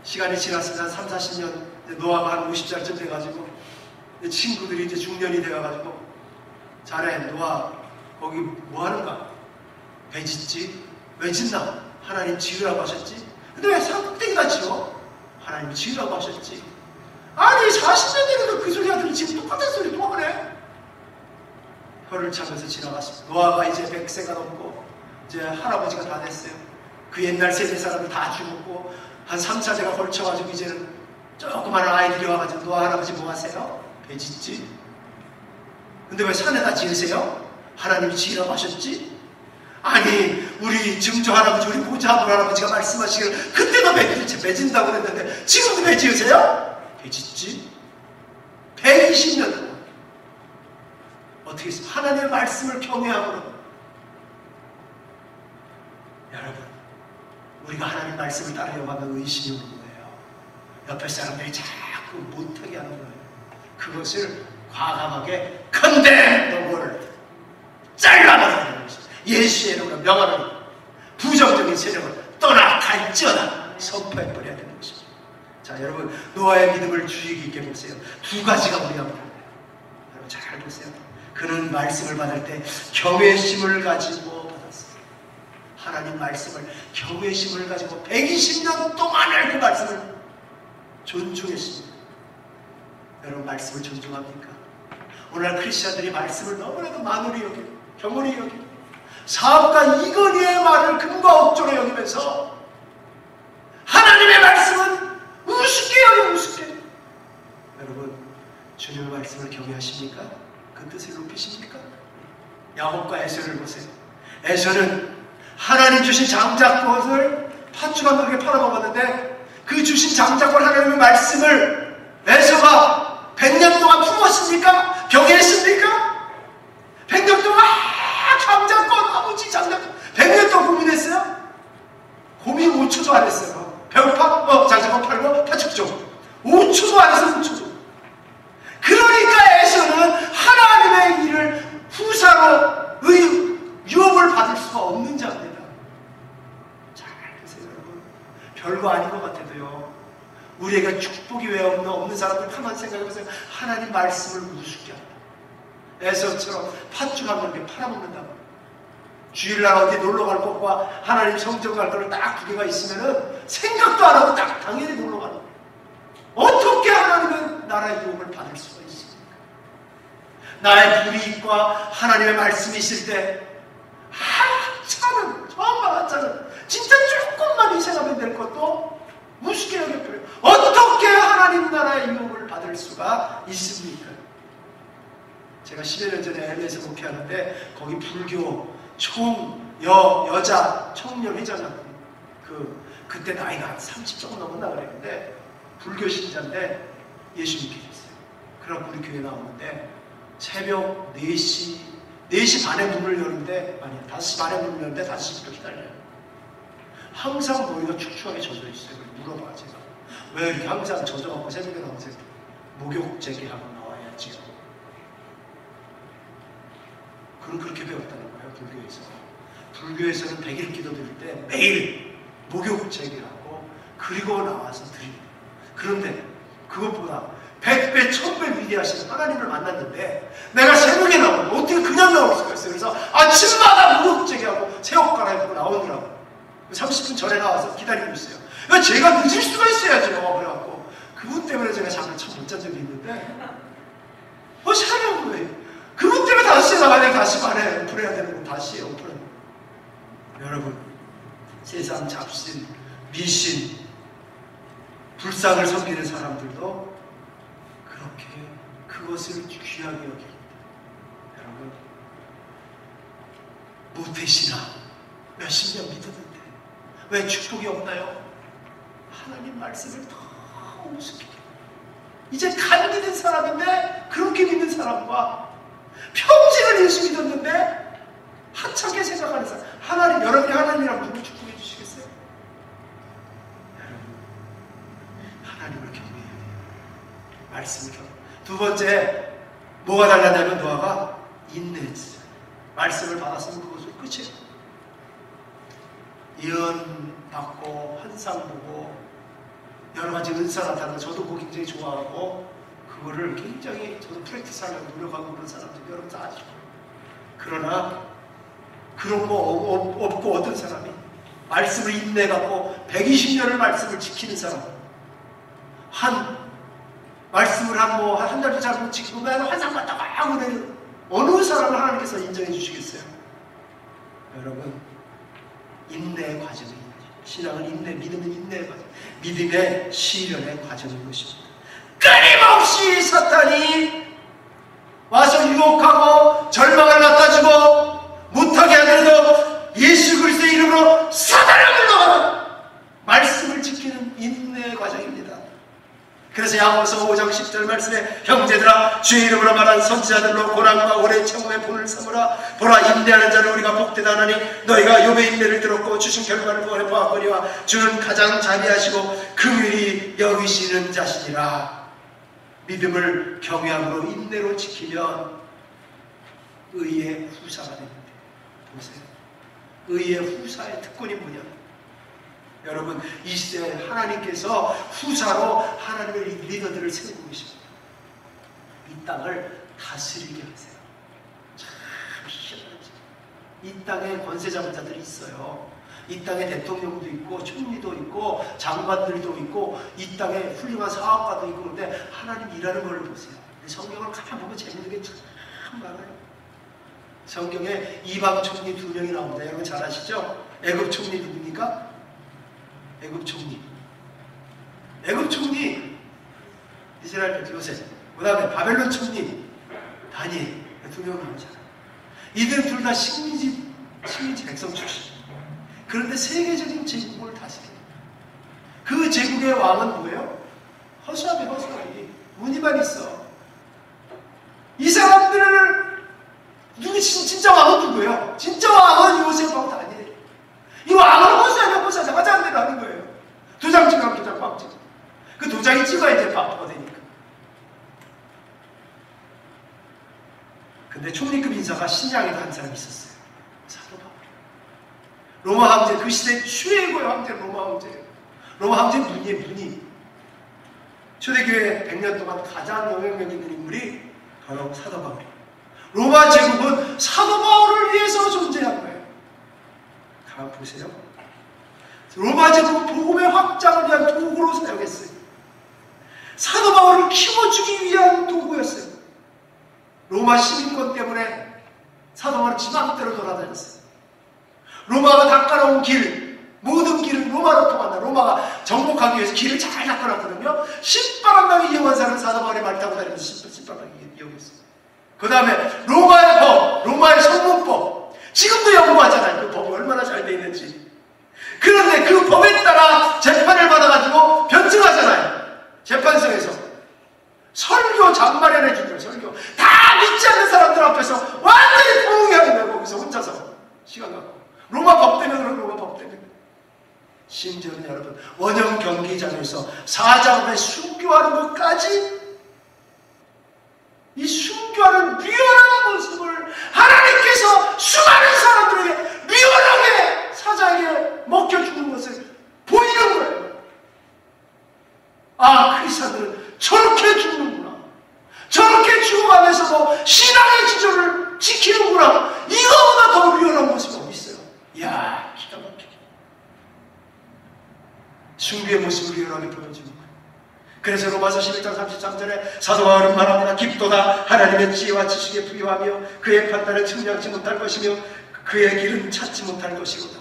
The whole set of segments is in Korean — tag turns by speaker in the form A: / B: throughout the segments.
A: 시간이 지났으면 한 3, 40년, 노아가 한 50살쯤 돼가지고, 친구들이 이제 중년이 되어가지고, 자네, 노아, 거기 뭐 하는가? 배 짓지? 왜 짓나? 하나님 지으라고 하셨지? 근데 왜 산꼭대기다 지어? 하나님 지으라고 하셨지? 아니, 40년 전에도 그 소리 하더니 지금 똑같은 소리 또 하네? 혀를 차면서 지나갔습니다. 노아가 이제 100세가 넘고, 이제 할아버지가 다 됐어요. 그 옛날 세대 사람이 다 죽었고, 한 3, 4세가 걸쳐가지고, 이제는 조그마한 아이들이 와가지고, 노아 할아버지 뭐 하세요? 배 짓지? 근데 왜 산에다 지으세요? 하나님이 지으라고 하셨지? 아니, 우리 증조 할아버지, 우리 고자분 할아버지가 말씀하시기를 그때도 배 짓는다고 그랬는데 지금도 배 지으세요? 배 짓지? 120년 동안 어떻게 했어요? 하나님의 말씀을 경외함으로. 여러분, 우리가 하나님 말씀을 따르려면 의심이 오는 거예요. 옆에 사람들이 자꾸 못하게 하는 거예요. 그것을 과감하게 condemn the word, 잘라버리는 것입니다. 예수의 이름으로 명하는 부정적인 세력을 떠나 갈지어다 선포해버려야 되는 것입니다. 자, 여러분, 노아의 믿음을 주의 깊게 보세요. 두 가지가 우리가 보는 거예요. 여러분 잘 보세요. 그는 말씀을 받을 때 경외심을 가지고 받았어요. 하나님 말씀을 경외심을 가지고 120년 동안을 그 말씀을 존중했습니다. 여러분, 말씀을 존중합니까? 오늘날 크리스천들이 말씀을 너무나도 만홀히 여기고 경홀히 여기고 사업가 이건희의 말을 금과 억조로 여기면서 하나님의 말씀은 우습게 여기고 우습게. 여러분, 주님의 말씀을 경외하십니까? 그 뜻을 높이십니까? 야곱과 에서를 보세요. 에서는 하나님 주신 장자권을 팥죽한 그렇게 팔아먹었는데 그 주신 장자권 하나님의 말씀을 에서가 100년 동안 품었습니까? 경외했습니까? 100년 동안 장자권 아버지 장자권 100년 동안 고민했어요? 고민 5초도 안 했어요. 배고파? 장자권 팔고 팥죽 줘. 5초도 안 해서 5초도. 그러니까 에서는 하나님의 일을 후사로 유업을 받을 수가 없는 자입니다. 잘 보세요, 여러분. 별거 아닌 것 같아도요, 우리에게 축복이 왜 없는 사람들 가만 생각해보세요. 하나님 말씀을 우습게 한다. 에서처럼 팥죽 한 그릇에 팔아먹는다고. 주일날 어디 놀러갈 것과 하나님 성전 갈 거를 딱 두 개가 있으면은 생각도 안 하고 딱 당연히 놀러가는 거예요. 어떻게 하나님은 나라의 유업을 받을 수가 있습니까? 나의 불이익과 하나님의 말씀이 있을 때 한참은, 정말 한참은 진짜 조금만 희생하면 될 것도 우습게 여겼고요. 어떻게 하나님 나라의 유업을 받을 수가 있습니까? 제가 10여 년 전에 LA에서 목회하는데 거기 불교 여자 청년 회장이었거든요. 그때 나이가 한 30 조금 넘었나 그랬는데 불교 신자인데 예수 믿게 됐어요. 그럼 우리 교회 나오는데 새벽 4시 반에 문을 여는데, 아니 5시 반에 문을 여는데 5시부터 기다려요. 항상 머리가 축축하게 젖어 있어요. 물어봐, 제가 왜 이렇게 항상 젖어갖고 새벽에 나오세요? 목욕 재개하고 나와야지요. 그럼 그렇게 배웠다는 거예요, 불교에서. 불교에서는 100일 기도 드릴 때 매일 목욕 재개하고 그리고 나와서 드립니다. 그런데 그것보다 100배, 1000배 위대하신 하나님을 만났는데 내가 새벽에 나오면 어떻게 그냥 나올 수가 있어요. 그래서 아침마다 목욕 재개하고 새 옷 갈아입고 나오느라고 30분 전에 나와서 기다리고 있어요. 제가 늦을 수가 있어야죠. 그래갖고 그분 때문에 제가 잠을 참 못 잔 적이 있는데 사냐고 왜 그분 때문에 5시에 나가야 돼. 5시 반에 오픈해야 되는 거 다시 오픈. 여러분, 세상 잡신, 미신, 불상을 섬기는 사람들도 그렇게 그것을 귀하게 여깁니다. 여러분, 모태신앙 몇십 년 믿었는데 왜 축복이 없나요? 하나님 말씀을 더 우습게. 이제 간 믿는 사람인데 그렇게 믿는 사람과 평생을 예수 믿었는데 하찮게 생각하는 사람. 하나님, 여러분이 하나님이랑 누굴 축복해 주시겠어요? 여러분, 하나님을 경외해야 돼요. 말씀을 경외. 두 번째, 뭐가 달랐냐면 노아가 인내했어요. 말씀을 받았으면 그것은 끝이에요. 예언 받고 환상 보고 여러 가지 은사 나타나는 저도 그거 굉장히 좋아하고 그거를 굉장히 저도 프랙티스 하려고 노력하고 그런 사람들 여러분 다 아시죠. 그러나 그런 거 없고 어떤 사람이 말씀을 인내갖고 120년을 말씀을 지키는 사람, 말씀을 한 달도 잘 못 지키고 매일 환상 갔다가 하고 내는 어느 사람을 하나님께서 인정해 주시겠어요? 여러분, 인내의 과정입니다. 신앙은 인내, 믿음은 인내의 과정, 믿음의 시련의 과정인 것입니다. 끊임없이 사탄이 와서 유혹하고 절망을 갖다주고 못하게 하더라도 예수 그리스도의 이름으로 사단을 물러가는 말씀을 지키는 인내의 과정입니다. 그래서 야고보서 5장 10절 말씀에 형제들아 주의 이름으로 말한 선지자들로 고난과 오래 청음의 본을 삼으라. 보라 인내하는 자를 우리가 복되다 하나니 너희가 욥의 인내를 들었고 주신 결과를 보았거니와 주는 가장 자비하시고 긍휼히 여기시는 자시니라. 믿음을 경외함으로 인내로 지키면 의의 후사가 됩니다. 보세요. 의의 후사의 특권이 뭐냐? 여러분, 이 시대에 하나님께서 후사로 하나님의 리더들을 세우고 계십니다. 이 땅을 다스리게 하세요. 참 희한하죠. 이 땅에 권세 잡은 자들이 있어요. 이 땅에 대통령도 있고 총리도 있고 장관들도 있고 이 땅에 훌륭한 사업가도 있고. 그런데 하나님 일하는 걸 보세요. 성경을 가만 보면 재밌는 게 참 많아요. 성경에 이방 총리 2명이 나옵니다. 여러분 잘 아시죠? 애굽 총리 누굽니까? 애굽 총리 이스라엘 요셉, 그 다음에 바벨론 총리 다니엘, 2명 나오잖아요. 이들 둘 다 식민지 백성 출신. 그런데 세계적인 제국을 다스립니다. 그 제국의 왕은 뭐예요? 허수아비. 무늬만 있어. 이 사람들을 진짜 왕은 누구예요? 진짜 왕은 요셉하고 다니엘. 이 왕은 허수아비 하자는 대로 하는 거예요. 도장 찍으면 도장 꽉 찍어. 그 도장이 찍어야 이제 바보가 되니까. 근데 총리급 인사가 신장에도 한 사람이 있었어요. 사도 바울. 로마 황제, 그 시대 최고의 황제 로마 황제예요. 로마 황제 문이. 초대교회 100년 동안 가장 영향력 있는 인물이 바로 사도 바울이에요. 로마 제국은 사도 바울을 위해서 존재한 거예요. 가만 보세요. 로마 제국은 복음의 확장을 위한 도구로 사용했어요. 사도 바울을 키워주기 위한 도구였어요. 로마 시민권 때문에 사도 바울은 지맘대로 돌아다녔어요. 로마가 닦아놓은 모든 길은 로마로 통한다. 로마가 정복하기 위해서 길을 잘 닦아놨거든요. 신바람당에 이용한 사람은 사도 바울의 말 타고 다니면서 신바람당에 이용했어요. 그 다음에 로마의 법, 로마의 성문법, 지금도 연구하잖아요. 그 법이 얼마나 잘 돼 있는지. 그런데 그 법에 따라 재판을 받아가지고 변증하잖아요. 재판소에서 설교 장마련해 주고요. 설교 다 믿지 않는 사람들 앞에서 완전히 부흥하는 거예요. 거기서 혼자서 시간 갖고. 로마 법 때문에 그런 로마 법 때문에. 심지어는 여러분 원형 경기장에서 사자음에 순교하는 것까지, 이 순교하는 미워한 모습을 하나님께서 수많은 사람들에게 미워하게 사자에게 먹혀주는 것을 보이는 거예요. 아, 크리스찬들은 저렇게 죽는구나. 저렇게 죽어가면서도 신앙의 지조를 지키는구나. 이거보다 더 위험한 모습이 어디 있어요? 이야, 기가 막히게. 숭배의 모습을 위험하게 보여주는 거예요. 그래서 로마서 11장 33절에 사도 바울은 말합니다. 깊도다 하나님의 지혜와 지식에 부유하며 그의 판단을 측량치 못할 것이며 그의 길은 찾지 못할 것이로다.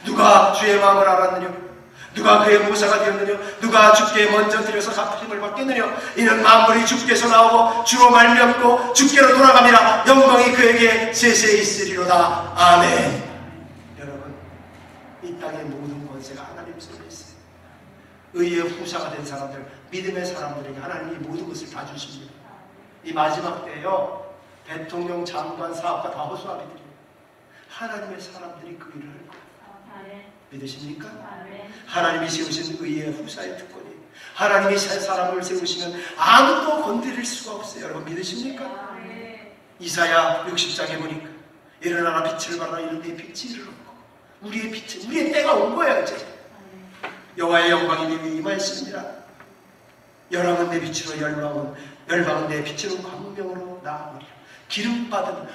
A: 누가 주의 마음을 알았느냐? 누가 그의 모사가 되었느냐? 누가 주께 먼저 들여서 갚으심을 받겠느냐? 이는 만물이 주께서 나오고 주로 말미암고 주께로 돌아갑니다. 영광이 그에게 세세히 있으리로다. 아멘. 여러분, 이 땅의 모든 권세가 하나님 손에 있어요. 의의 후사가 된 사람들, 믿음의 사람들에게 하나님이 모든 것을 다 주십니다. 이 마지막 때에요, 대통령, 장관, 사업가 다 허수아비들이에요. 하나님의 사람들이 그 일을 할 거예요. 믿으십니까? 하나님이 세우신 의의 후사의 특권이에요. 하나님이 사람을 세우시면 아무도 건드릴 수가 없어요. 여러분 믿으십니까? 이사야 60장에 보니까 일어나라 빛을 발하라 이런 데 빛이 이르렀고 우리의 빛은 우리의 때가 온 거예요. 이제 여호와의 영광이 내 위에 임하였습니다. 열왕은 내 빛으로 열방은 내 빛으로 광명으로 나아오리라. 기름받은 하나님